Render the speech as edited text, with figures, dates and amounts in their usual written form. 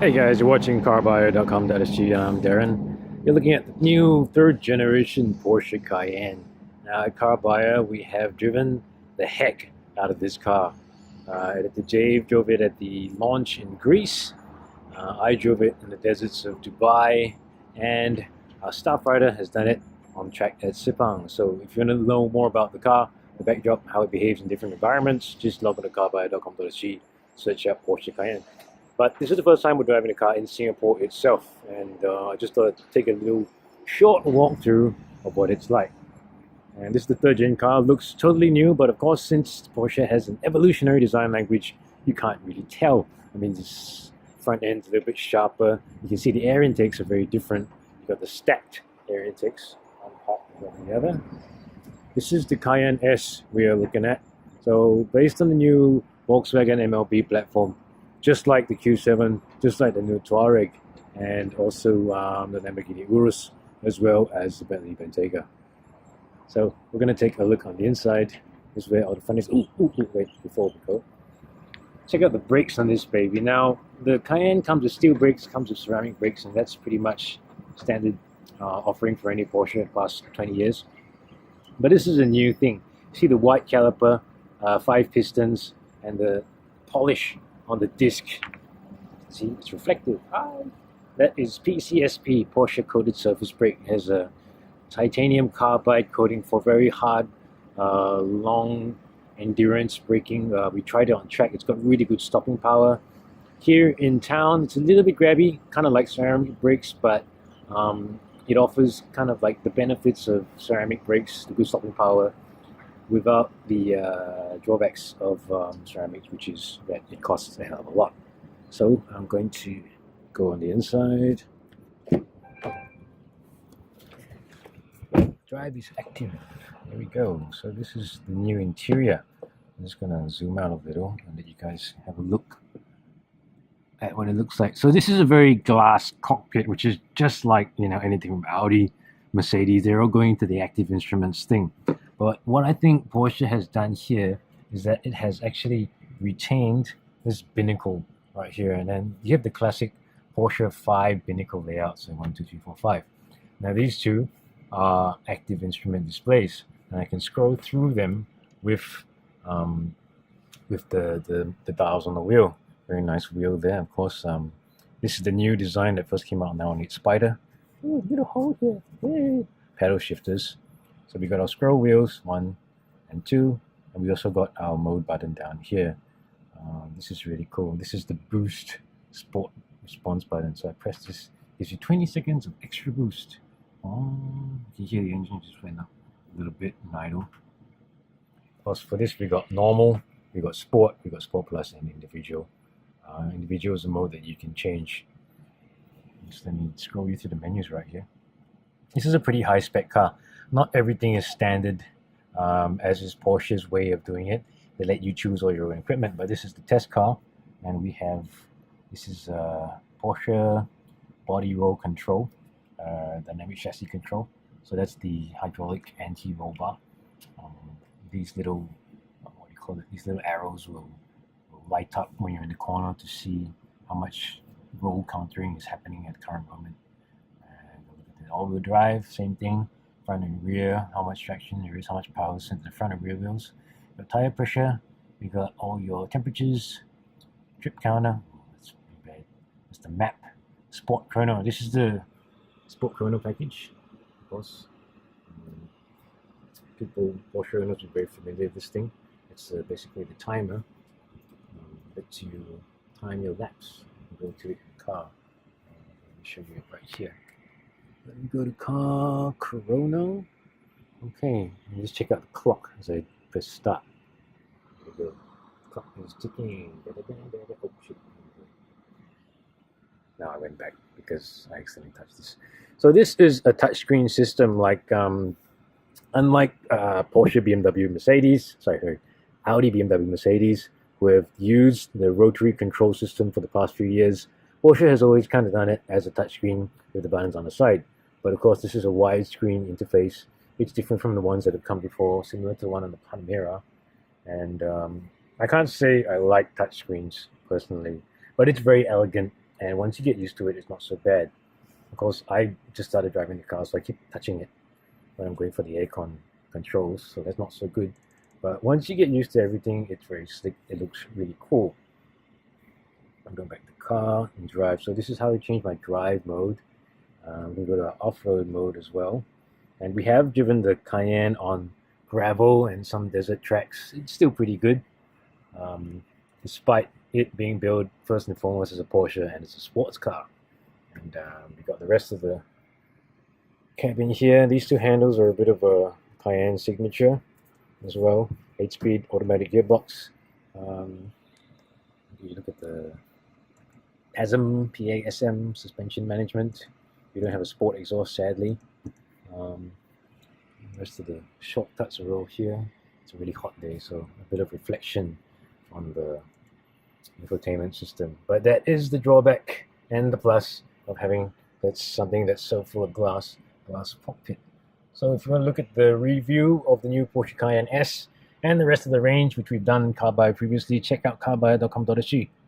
Hey guys, you're watching CarBuyer.com.sg. I'm Darren. You're looking at the new third generation Porsche Cayenne. Now at CarBuyer, we have driven the heck out of this car. Dave drove it at the launch in Greece. I drove it in the deserts of Dubai, and our staff rider has done it on track at Sepang. So if you want to know more about the car, the backdrop, how it behaves in different environments, just log on to CarBuyer.com.sg, search up Porsche Cayenne. But this is the first time we're driving a car in Singapore itself, and I just thought I'd take a little short walkthrough of what it's like. And this is the third gen car, looks totally new, but of course since Porsche has an evolutionary design language, you can't really tell. I mean, this front end's a little bit sharper. You can see the air intakes are very different. You've got the stacked air intakes on top and the other. This is the Cayenne S we are looking at. So based on the new Volkswagen MLB platform, just like the Q7, just like the new Touareg, and also the Lamborghini Urus, as well as the Bentley Bentayga. So we're going to take a look on the inside. This is where all the fun is. Wait, before we go, check out the brakes on this baby. Now, the Cayenne comes with steel brakes, comes with ceramic brakes, and that's pretty much standard offering for any Porsche past 20 years. But this is a new thing. See the white caliper, 5 pistons, and the polish on the disc. See, it's reflective. That is PCSP, Porsche Coated Surface Brake. It has a titanium carbide coating for very hard, long endurance braking. We tried it on track. It's got really good stopping power. Here in town, it's a little bit grabby, kind of like ceramic brakes, but it offers kind of like the benefits of ceramic brakes, the good stopping power, without the drawbacks of ceramics, which is that it costs a hell of a lot. So I'm going to go on the inside. Drive is active. There we go. So this is the new interior. I'm just going to zoom out a little and let you guys have a look at what it looks like. So this is a very glass cockpit, which is just like, you know, anything from Audi, Mercedes. They're all going to the active instruments thing. But what I think Porsche has done here is that it has actually retained this binnacle right here. And then you have the classic Porsche 5 binnacle layout. So 1, 2, 3, 4, 5. Now these two are active instrument displays. And I can scroll through them with the dials on the wheel. Very nice wheel there. Of course, this is the new design that first came out now on its Spider. Oh, little hole here. Yay. Pedal shifters. So we got our scroll wheels, 1 and 2, and we also got our mode button down here. This is really cool. This is the boost sport response button. So I press this, gives you 20 seconds of extra boost. Oh, you can hear the engine just went up a little bit in idle. Of course, for this we got normal, we got sport plus, and individual. Individual is a mode that you can change. Just let me scroll you through the menus right here. This is a pretty high spec car. Not everything is standard, as is Porsche's way of doing it. They let you choose all your own equipment, but this is the test car, and we have, this is Porsche body roll control, dynamic chassis control. So that's the hydraulic anti-roll bar. These little, what do you call it? These little arrows will light up when you're in the corner to see how much roll countering is happening at the current moment. And look at the all-wheel drive, same thing. Front and rear, how much traction there is, how much power is sent to the front and rear wheels. Your tire pressure, we got all your temperatures, trip counter, that's pretty bad. That's the map, sport chrono. This is the sport chrono package, of course. People, Porsche owners are very familiar with this thing. It's basically the timer. Lets you time your laps and go to the car. Let me show you it right here. Let me go to car chrono. Okay, and just check out the clock as I press start. There we go. The clock is ticking. Oh shit. Now I went back because I accidentally touched this. So this is a touchscreen system, like unlike Porsche, BMW, Mercedes. Audi, BMW, Mercedes, who have used the rotary control system for the past few years. Porsche has always kind of done it as a touchscreen with the buttons on the side. But of course, this is a widescreen interface. It's different from the ones that have come before, similar to the one on the Panamera. And I can't say I like touchscreens personally, but it's very elegant. And once you get used to it, it's not so bad. Of course, I just started driving the car, so I keep touching it when I'm going for the aircon controls, so that's not so good. But once you get used to everything, it's very slick. It looks really cool. I'm going back to the car and drive. So this is how I change my drive mode. We can go to our off-road mode as well. And we have driven the Cayenne on gravel and some desert tracks. It's still pretty good, despite it being built first and foremost as a Porsche and it's a sports car. And we got the rest of the cabin here. These two handles are a bit of a Cayenne signature as well. 8-speed automatic gearbox. You look at the PASM suspension management. We don't have a sport exhaust, sadly. The rest of the shortcuts are all here. It's a really hot day, so a bit of reflection on the infotainment system. But that is the drawback and the plus of having something that's so full of glass cockpit. So if you want to look at the review of the new Porsche Cayenne S and the rest of the range, which we've done in CarBuyer previously, check out carbuyer.com.sg.